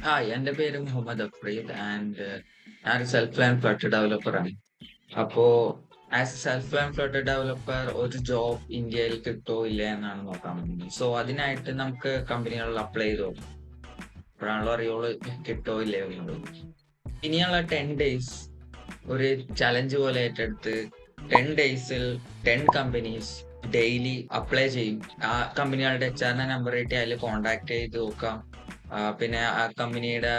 Hi, എൻ്റെ പേര് Muhammad Afreed and ഞാനൊരു സെൽഫ് ലേൺ ഫ്ലട്ടർ ഡെവലപ്പറാണ്. അപ്പോ as A self learn flutter developer ഒരു ജോബ് ഇന്ത്യയിൽ കിട്ടുമോ ഇല്ല എന്നാണ് നോക്കാൻ പോകുന്നത്. സോ അതിനായിട്ട് നമുക്ക് കമ്പനികളിൽ അപ്ലൈ ചെയ്ത് നോക്കാം. അപ്പോഴാണല്ലോ അറിയുള്ളൂ കിട്ടുമോ ഇല്ലയോ എന്നുള്ളത്. ഇനിയുള്ള 10 days ഒരു ചലഞ്ച് പോലെ ഏറ്റെടുത്ത് 10 days കമ്പനീസ് ഡെയിലി അപ്ലൈ ചെയ്യും. ആ കമ്പനികളുടെ HR നമ്പർ കിട്ടി അതിൽ കോണ്ടാക്ട് ചെയ്ത് നോക്കാം. പിന്നെ ആ കമ്പനിയുടെ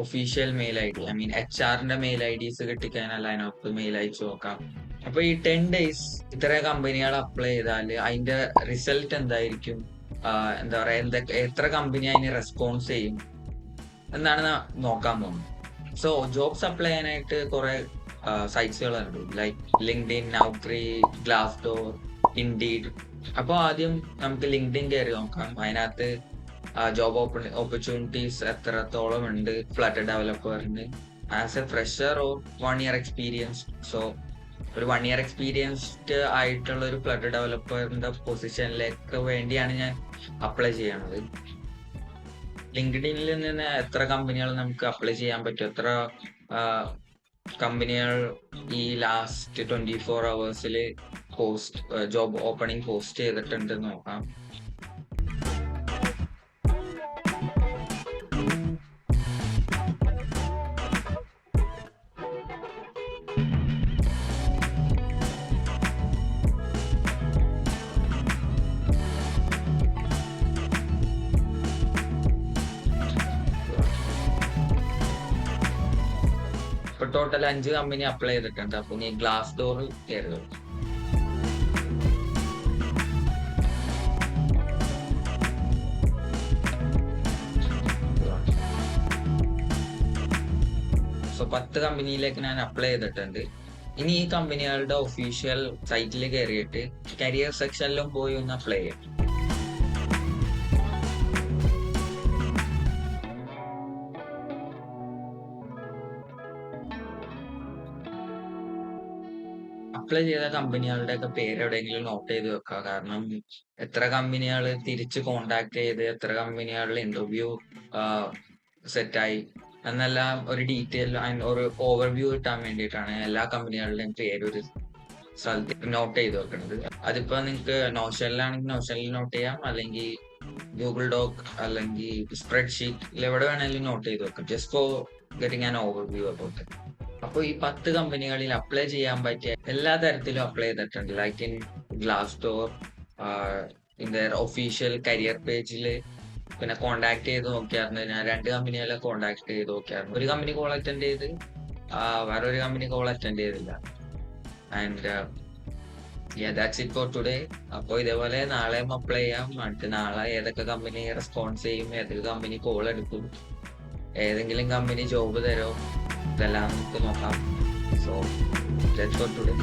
official mail ID, HR mail IDs കിട്ടിക്കഴിഞ്ഞാൽ അതിനകത്ത് മെയിൽ അയച്ചു നോക്കാം. അപ്പൊ ഈ 10 days ഇത്ര കമ്പനികൾ അപ്ലൈ ചെയ്താൽ അതിന്റെ റിസൾട്ട് എന്തായിരിക്കും, എന്താ പറയാ, എത്ര കമ്പനി അതിന് റെസ്പോൺസ് ചെയ്യും എന്നാണ് നോക്കാൻ പോകുന്നത്. സോ ജോബ്സ് അപ്ലൈ ചെയ്യാനായിട്ട് കുറെ സൈറ്റ്സുകളുണ്ട്, ലൈക്ക് ലിങ്ക്ഡിൻ, നൗക്രി, ഗ്ലാസ്ഡോർ, ഇൻഡീഡ്. അപ്പോൾ ആദ്യം നമുക്ക് ലിങ്ക്ഡിൻ കയറി നോക്കാം. അതിനകത്ത് ജോബ് ഓപ്പർച്യൂണിറ്റീസ് എത്രത്തോളം ഉണ്ട് ഫ്ലട്ടർ ഡെവലപ്പറിന് as a fresher or 1 year experience. So ഒരു 1 year എക്സ്പീരിയൻസ്ഡ് ആയിട്ടുള്ള ഒരു ഫ്ലട്ടർ ഡെവലപ്പറിന്റെ പൊസിഷനിലേക്ക് വേണ്ടിയാണ് ഞാൻ അപ്ലൈ ചെയ്യണത്. ലിങ്ക്ഡിനിൽ നിന്ന് എത്ര കമ്പനികൾ നമുക്ക് അപ്ലൈ ചെയ്യാൻ പറ്റും, എത്ര കമ്പനികൾ ഈ last 24 hours job opening post ചെയ്തിട്ടുണ്ട് നോക്കാം. ഇപ്പൊ ടോട്ടൽ 5 കമ്പനി അപ്ലൈ ചെയ്തിട്ടുണ്ട്. അപ്പൊ ഇനി ഗ്ലാസ് ഡോർ കയറുക. സോ 10 കമ്പനിയിലേക്ക് ഞാൻ അപ്ലൈ ചെയ്തിട്ടുണ്ട്. ഇനി ഈ കമ്പനികളുടെ ഒഫീഷ്യൽ സൈറ്റിൽ കയറിയിട്ട് കരിയർ സെക്ഷനിലും പോയി ഒന്ന് അപ്ലൈ ചെയ്യാം. അപ്ലൈ ചെയ്ത കമ്പനികളുടെ ഒക്കെ പേര് എവിടെയെങ്കിലും നോട്ട് ചെയ്ത് വെക്കുക. കാരണം എത്ര കമ്പനികൾ തിരിച്ച് കോണ്ടാക്ട് ചെയ്ത്, എത്ര കമ്പനികളുടെ ഇന്റർവ്യൂ സെറ്റായി എന്നെല്ലാം ഒരു ഡീറ്റെയിൽ ഒരു ഓവർവ്യൂ കിട്ടാൻ വേണ്ടിയിട്ടാണ് എല്ലാ കമ്പനികളുടെയും പേര് ഒരു സ്ഥലത്ത് നോട്ട് ചെയ്ത് വെക്കുന്നത്. അതിപ്പോ നിങ്ങൾക്ക് നോഷനിലാണെങ്കിൽ നോഷനിൽ നോട്ട് ചെയ്യാം, അല്ലെങ്കിൽ ഗൂഗിൾ ഡോക് അല്ലെങ്കിൽ സ്പ്രെഡ്ഷീറ്റിൽ എവിടെ വേണമെങ്കിലും നോട്ട് ചെയ്ത് വെക്കാം. Just for getting an overview about. അപ്പോൾ ഈ 10 കമ്പനികളിൽ അപ്ലൈ ചെയ്യാൻ പറ്റിയ എല്ലാ തരത്തിലും അപ്ലൈ ചെയ്തിട്ടുണ്ട്. Like in glass door, in there official career പേജിൽ. പിന്നെ കോണ്ടാക്ട് ചെയ്ത് നോക്കിയായിരുന്നു. ഞാൻ 2 കമ്പനികളെ കോണ്ടാക്ട് ചെയ്ത് നോക്കിയായിരുന്നു. ഒരു കമ്പനി കോൾ അറ്റൻഡ് ചെയ്ത്, വേറൊരു കമ്പനി കോൾ അറ്റൻഡ് ചെയ്തില്ല. And that's it for today. അപ്പോൾ ഇതേപോലെ നാളെയും അപ്ലൈ ചെയ്യാം. എന്നിട്ട് നാളെ ഏതൊക്കെ കമ്പനി റെസ്പോൺസ് ചെയ്യും, ഏതൊക്കെ കമ്പനി കോൾ എടുക്കും, ഏതെങ്കിലും കമ്പനി ജോബ് തരോ, ഇതെല്ലാം നമുക്ക് നോക്കാം. So that's for today.